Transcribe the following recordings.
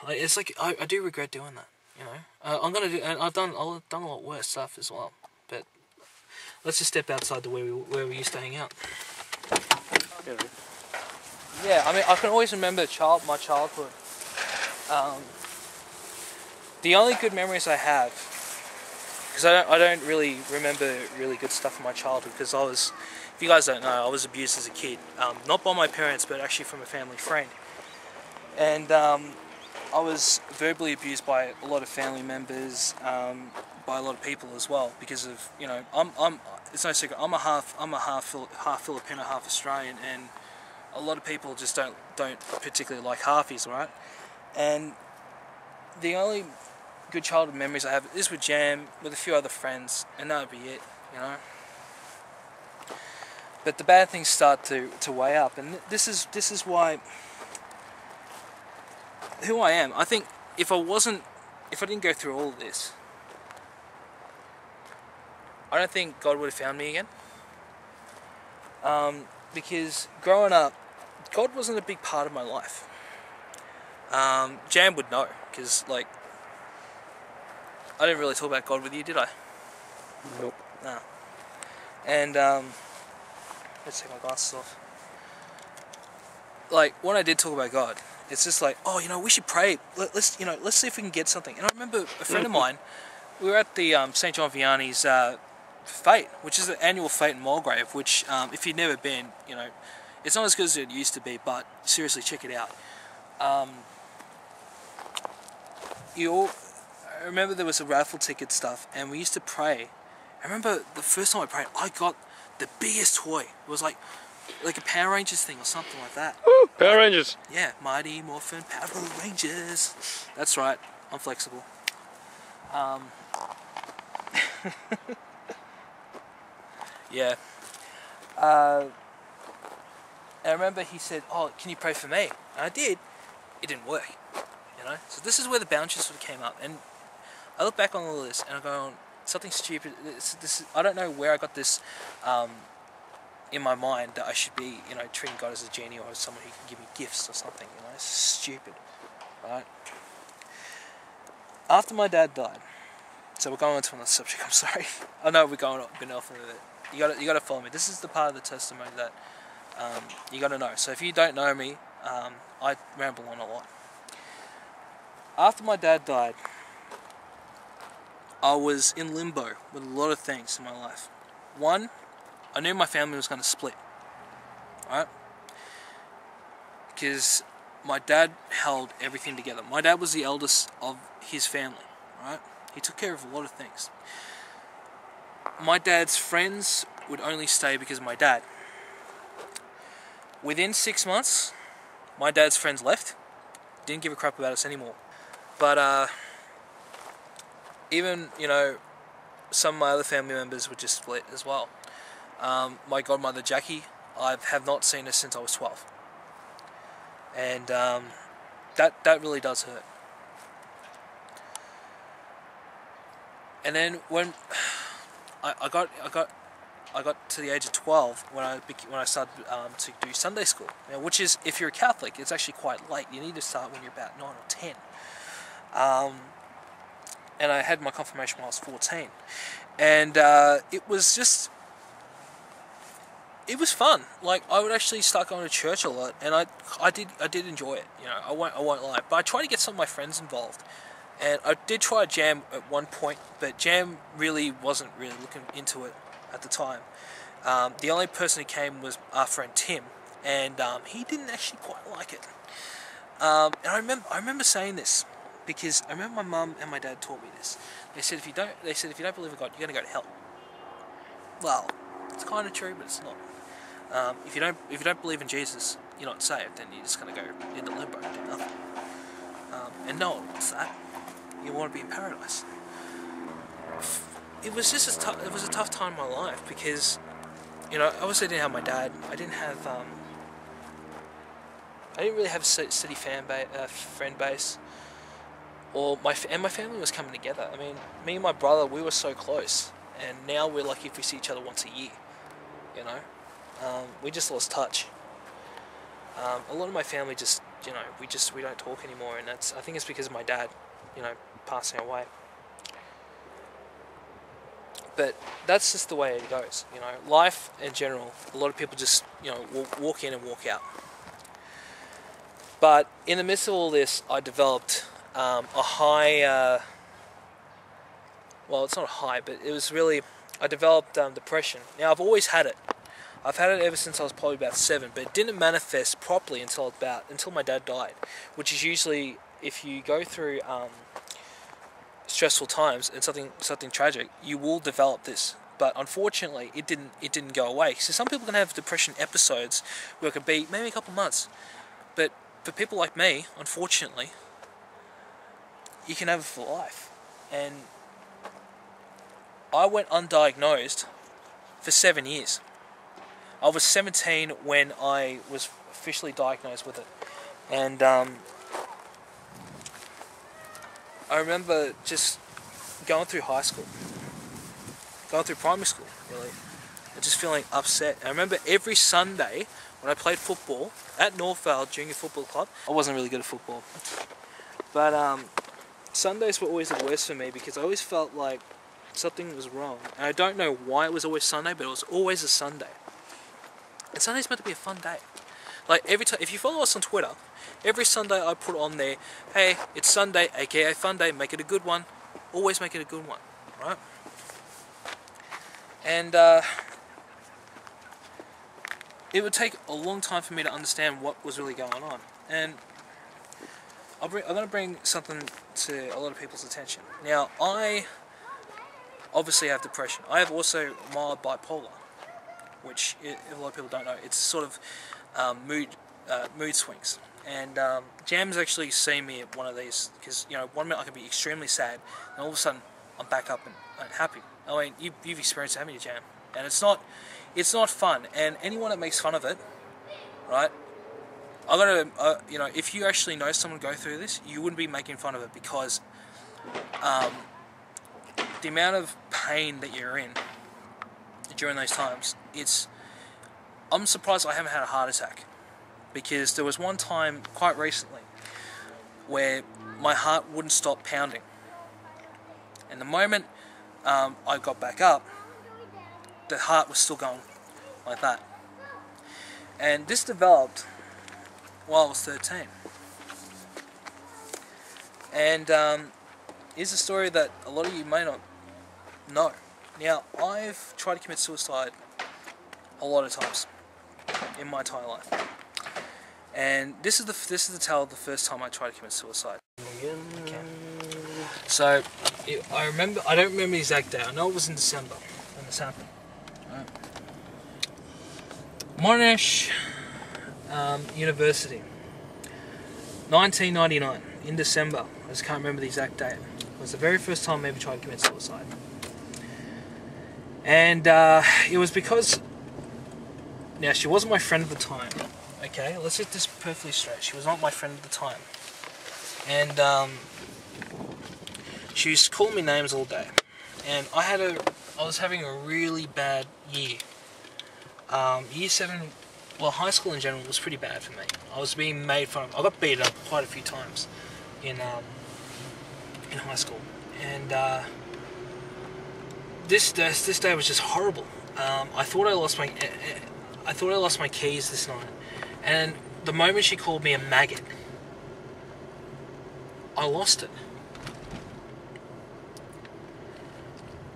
like, it's like I do regret doing that. You know, I'm gonna do, and I've done a lot worse stuff as well. But let's just step outside the where we used to hang out. Yeah, I mean, I can always remember my childhood. The only good memories I have, because I don't really remember really good stuff from my childhood, because if you guys don't know, I was abused as a kid. Not by my parents, but actually from a family friend. And I was verbally abused by a lot of family members, by a lot of people as well, because of, you know, it's no secret, I'm a half Filipino, half Australian, and a lot of people just don't particularly like halfies, right? And the only good childhood memories I have is with Jam, with a few other friends, and that would be it, you know. But the bad things start to weigh up, and this is why who I am. I think if I didn't go through all of this, I don't think God would have found me again. Because growing up, God wasn't a big part of my life. Jam would know, because, like, I didn't really talk about God with you, did I? Nope. No. And, let's take my glasses off. Like, when I did talk about God, it's just like, oh, you know, we should pray. Let's see if we can get something. And I remember a friend of mine, we were at the St. John Vianney's fete, which is an annual fete in Mulgrave, which, if you've never been, you know, it's not as good as it used to be, but seriously, check it out. I remember there was a raffle ticket stuff, and we used to pray. I remember the first time I prayed, I got the biggest toy. It was like a Power Rangers thing or something like that. Woo, Power Rangers. Yeah, Mighty Morphin Power Rangers. That's right, I'm flexible. Yeah. And I remember he said, oh, can you pray for me? And I did. It didn't work. You know? So this is where the boundaries sort of came up. And I look back on all this and I go, something stupid. I don't know where I got this in my mind that I should be, you know, treating God as a genie or as someone who can give me gifts or something. You know, it's stupid. Right? After my dad died, so we're going on to another subject, I'm sorry. I know we're been off of it. You gotta follow me. This is the part of the testimony that you gotta know. So if you don't know me, I ramble on a lot. After my dad died, I was in limbo with a lot of things in my life. One, I knew my family was going to split, right? Because my dad held everything together. My dad was the eldest of his family, right? He took care of a lot of things. My dad's friends would only stay because of my dad. Within 6 months, my dad's friends left. Didn't give a crap about us anymore. But even, you know, some of my other family members would just split as well. My godmother Jackie, I have not seen her since I was 12. And that really does hurt. And then when I got to the age of 12 when I started to do Sunday school, you know, which is, if you're a Catholic, it's actually quite late. You need to start when you're about 9 or 10. And I had my confirmation when I was 14, and it was fun. Like, I would actually start going to church a lot, and I did enjoy it. You know, I won't lie. But I tried to get some of my friends involved, and I did try Jam at one point, but Jam really wasn't really looking into it at the time. The only person who came was our friend Tim, and he didn't actually quite like it. And I remember saying this, because I remember my mum and my dad taught me this. They said if you don't believe in God, you're going to go to hell. Well, it's kind of true, but it's not. If you don't believe in Jesus, you're not saved, then you're just going to go into limbo and do nothing. And no one wants that. You want to be in paradise. It was just a tough time in my life, because, you know, obviously I didn't have my dad. I didn't really have a steady friend base. Or my family was coming together. I mean, me and my brother, we were so close, and now we're lucky if we see each other once a year. You know, we just lost touch. A lot of my family just, we don't talk anymore, and I think it's because of my dad, passing away. But that's just the way it goes, Life in general, a lot of people just, walk in and walk out. But in the midst of all this, I developed a high, well, it's not a high, but it was really, I developed depression. Now, I've always had it. I've had it ever since I was probably about 7, but it didn't manifest properly until my dad died, which is usually, if you go through stressful times and something tragic, you will develop this. But unfortunately, it didn't go away. So some people can have depression episodes where it could be maybe a couple months, but for people like me, unfortunately, you can have it for life. And I went undiagnosed for 7 years. I was 17 when I was officially diagnosed with it. And I remember just going through high school, going through primary school, really, and just feeling upset. And I remember every Sunday when I played football at Northvale Junior Football Club, I wasn't really good at football, but Sundays were always the worst for me because I always felt like something was wrong. And I don't know why it was always Sunday, but it was always a Sunday. And Sunday's meant to be a fun day. Like every time, if you follow us on Twitter, every Sunday I put on there, hey, it's Sunday, aka fun day, make it a good one. Always make it a good one, right? And it would take a long time for me to understand what was really going on. And I'm going to bring something to a lot of people's attention. Now, I obviously have depression. I have also mild bipolar, which a lot of people don't know. It's sort of mood swings. And Jam's actually seen me at one of these because, 1 minute I can be extremely sad, and all of a sudden I'm back up and happy. I mean, you've experienced having a Jam, and it's not fun. And anyone that makes fun of it, right? I gotta, if you actually know someone go through this, you wouldn't be making fun of it because the amount of pain that you're in during those times, I'm surprised I haven't had a heart attack, because there was one time quite recently where my heart wouldn't stop pounding, and the moment I got back up, the heart was still going like that. And this developed while I was 13. And here's a story that a lot of you may not know. Now, I've tried to commit suicide a lot of times in my entire life, and this is the tale of the first time I tried to commit suicide. Okay. So I don't remember the exact day. I know it was in December when this happened. Right. Monash University, 1999, in December. I just can't remember the exact date. It was the very first time I ever tried to commit suicide. And it was because, now, she wasn't my friend at the time. Okay, let's get this perfectly straight. She was not my friend at the time. And she used to call me names all day. And I was having a really bad year. Year 7, well, high school in general was pretty bad for me. I was being made fun of. I got beat up quite a few times in high school. And this day was just horrible. I thought I lost my keys this night, and the moment she called me a maggot, I lost it.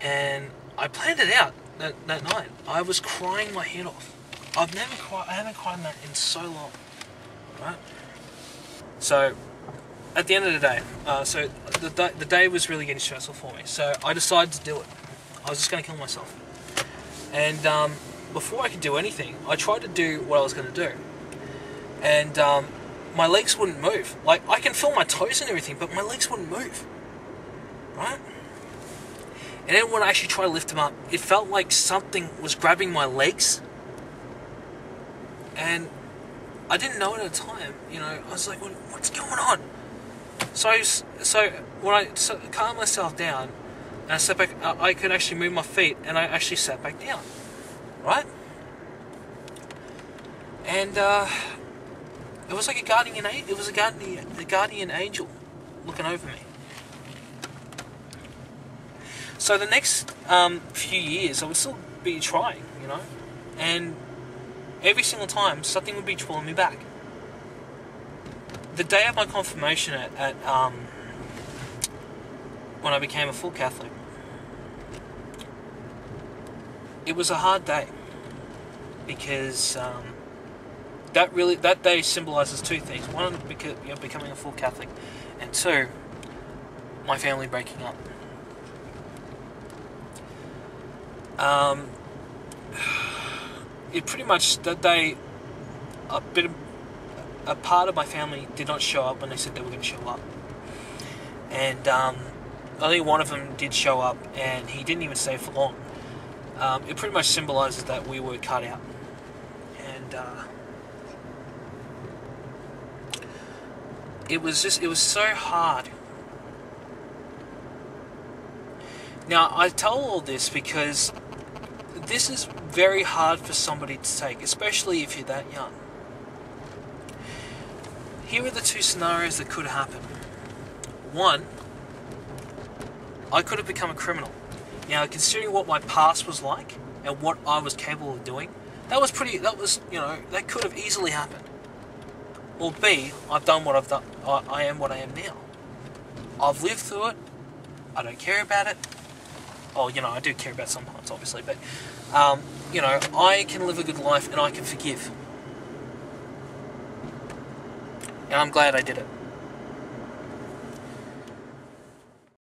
And I planned it out that night. I was crying my head off. I haven't cried that in so long, right? So, at the end of the day, so the day was really getting stressful for me. So I decided to do it. I was just going to kill myself. And before I could do anything, I tried to do what I was going to do. And my legs wouldn't move. Like, I can feel my toes and everything, but my legs wouldn't move. Right? And then when I actually tried to lift them up, it felt like something was grabbing my legs. And I didn't know it at the time. I was like, what's going on? So when I calmed myself down, and I sat back, I could actually move my feet, and I actually sat back down, right? And It was like a guardian angel looking over me. So the next few years, I would still be trying, you know, and every single time something would be pulling me back. The day of my confirmation at when I became a full Catholic, it was a hard day because that day symbolises two things: one, becoming a full Catholic, and two, my family breaking up. It pretty much that day, a part of my family did not show up when they said they were going to show up, and only one of them did show up, and he didn't even stay for long. It pretty much symbolises that we were cut out, and it was so hard. Now I tell all this because this is very hard for somebody to take, especially if you're that young. Here are the two scenarios that could happen. One, I could have become a criminal. Now, considering what my past was like and what I was capable of doing, that could have easily happened. Or B, I've done what I've done. I am what I am now. I've lived through it. I don't care about it. Oh, I do care about it sometimes, obviously, but I can live a good life and I can forgive. And I'm glad I did it.